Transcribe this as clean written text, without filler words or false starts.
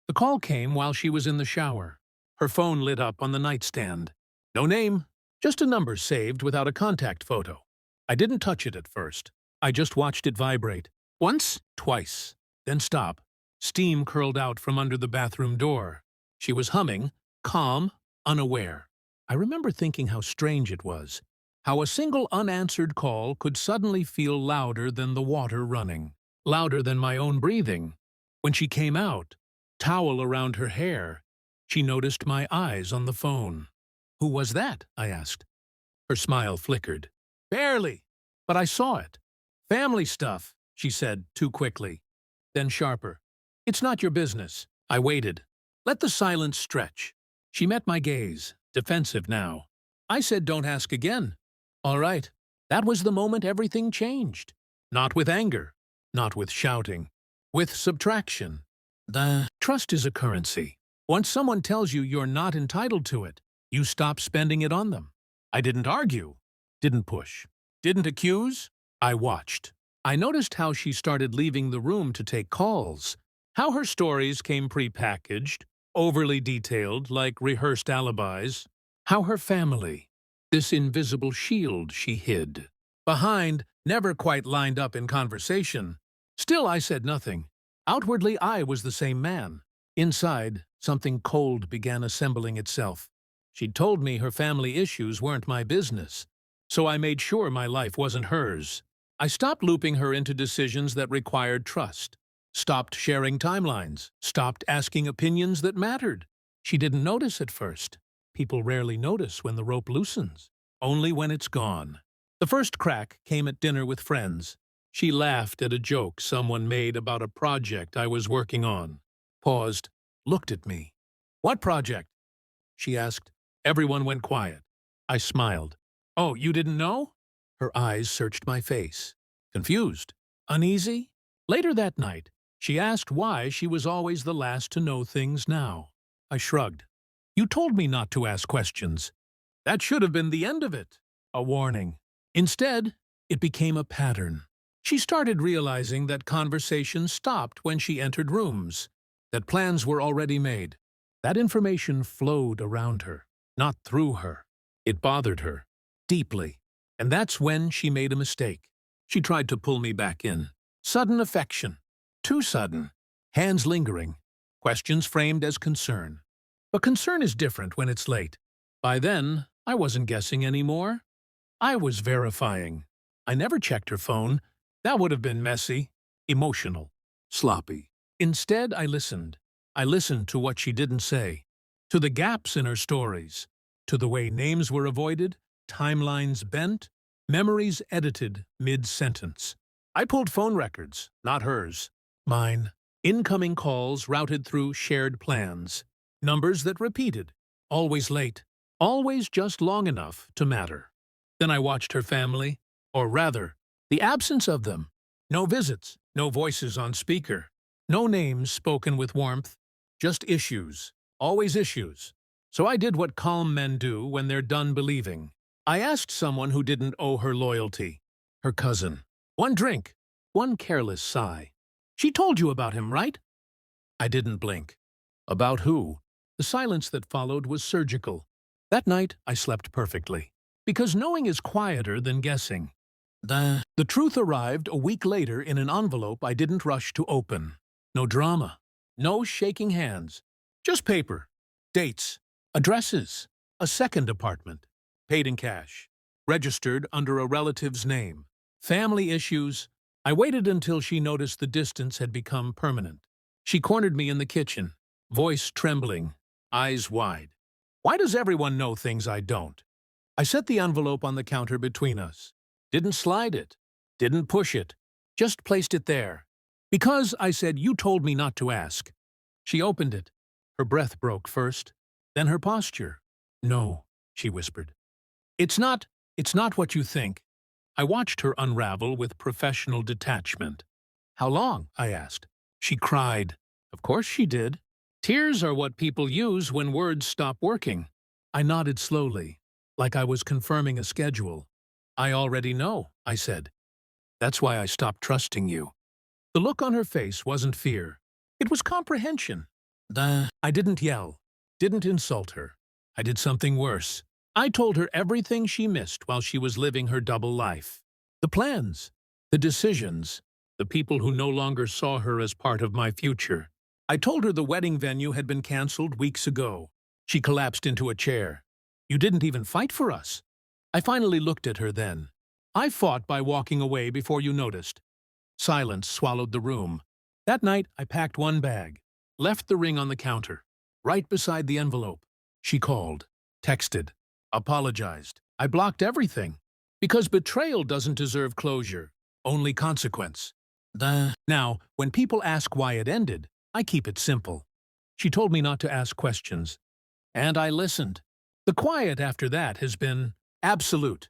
The call came while she was in the shower. Her phone lit up on the nightstand. No name, just a number saved without a contact photo. I didn't touch it at first. I just watched it vibrate. Once, twice, then stop. Steam curled out from under the bathroom door. She was humming, calm, unaware. I remember thinking how strange it was, how a single unanswered call could suddenly feel louder than the water running, louder than my own breathing. When she came out, towel around her hair, she noticed my eyes on the phone. "Who was that?" I asked. Her smile flickered. "Barely, but I saw it. Family stuff," she said too quickly. Then sharper. "It's not your business." I waited. Let the silence stretch. She met my gaze, defensive now. I said, "Don't ask again." "All right." That was the moment everything changed. Not with anger, not with shouting, with subtraction. The trust is a currency. Once someone tells you you're not entitled to it, you stop spending it on them. I didn't argue, didn't push, didn't accuse. I watched. I noticed how she started leaving the room to take calls, how her stories came pre-packaged, overly detailed like rehearsed alibis, how her family, this invisible shield she hid behind, never quite lined up in conversation. Still, I said nothing. Outwardly, I was the same man. Inside, something cold began assembling itself. She'd told me her family issues weren't my business, so I made sure my life wasn't hers. I stopped looping her into decisions that required trust, stopped sharing timelines, stopped asking opinions that mattered. She didn't notice at first. People rarely notice when the rope loosens, only when it's gone. The first crack came at dinner with friends. She laughed at a joke someone made about a project I was working on, paused, looked at me. "What project?" she asked. Everyone went quiet. I smiled. "Oh, you didn't know?" Her eyes searched my face. Confused? Uneasy? Later that night, she asked why she was always the last to know things now. I shrugged. "You told me not to ask questions." That should have been the end of it. A warning. Instead, it became a pattern. She started realizing that conversations stopped when she entered rooms, that plans were already made. That information flowed around her, not through her. It bothered her, deeply. And that's when she made a mistake. She tried to pull me back in. Sudden affection. Too sudden. Hands lingering. Questions framed as concern. But concern is different when it's late. By then, I wasn't guessing anymore. I was verifying. I never checked her phone. That would have been messy, emotional, sloppy. Instead, I listened. I listened to what she didn't say, to the gaps in her stories, to the way names were avoided, timelines bent, memories edited mid-sentence. I pulled phone records, not hers, mine. Incoming calls routed through shared plans. Numbers that repeated, always late, always just long enough to matter. Then I watched her family, or rather, the absence of them. No visits, no voices on speaker, no names spoken with warmth, just issues, always issues. So I did what calm men do when they're done believing. I asked someone who didn't owe her loyalty, her cousin. One drink, one careless sigh. "She told you about him, right?" I didn't blink. About who? The silence that followed was surgical. That night, I slept perfectly. Because knowing is quieter than guessing. The truth arrived a week later in an envelope I didn't rush to open. No drama. No shaking hands. Just paper. Dates. Addresses. A second apartment. Paid in cash. Registered under a relative's name. Family issues. I waited until she noticed the distance had become permanent. She cornered me in the kitchen. Voice trembling. Eyes wide. "Why does everyone know things I don't?" I set the envelope on the counter between us. Didn't slide it. Didn't push it. Just placed it there. "Because," I said, "you told me not to ask." She opened it. Her breath broke first, then her posture. "No," she whispered. It's not what you think." I watched her unravel with professional detachment. "How long?" I asked. She cried. Of course she did. Tears are what people use when words stop working. I nodded slowly, like I was confirming a schedule. "I already know," I said. "That's why I stopped trusting you." The look on her face wasn't fear. It was comprehension. I didn't yell, didn't insult her. I did something worse. I told her everything she missed while she was living her double life. The plans, the decisions, the people who no longer saw her as part of my future. I told her the wedding venue had been canceled weeks ago. She collapsed into a chair. You didn't even fight for us. I finally looked at her then. I fought by walking away before you noticed. Silence swallowed the room. That night, I packed one bag, left the ring on the counter, right beside the envelope. She called, texted, apologized. I blocked everything. Because betrayal doesn't deserve closure, only consequence. Now, when people ask why it ended, I keep it simple. She told me not to ask questions, and I listened. The quiet after that has been absolute.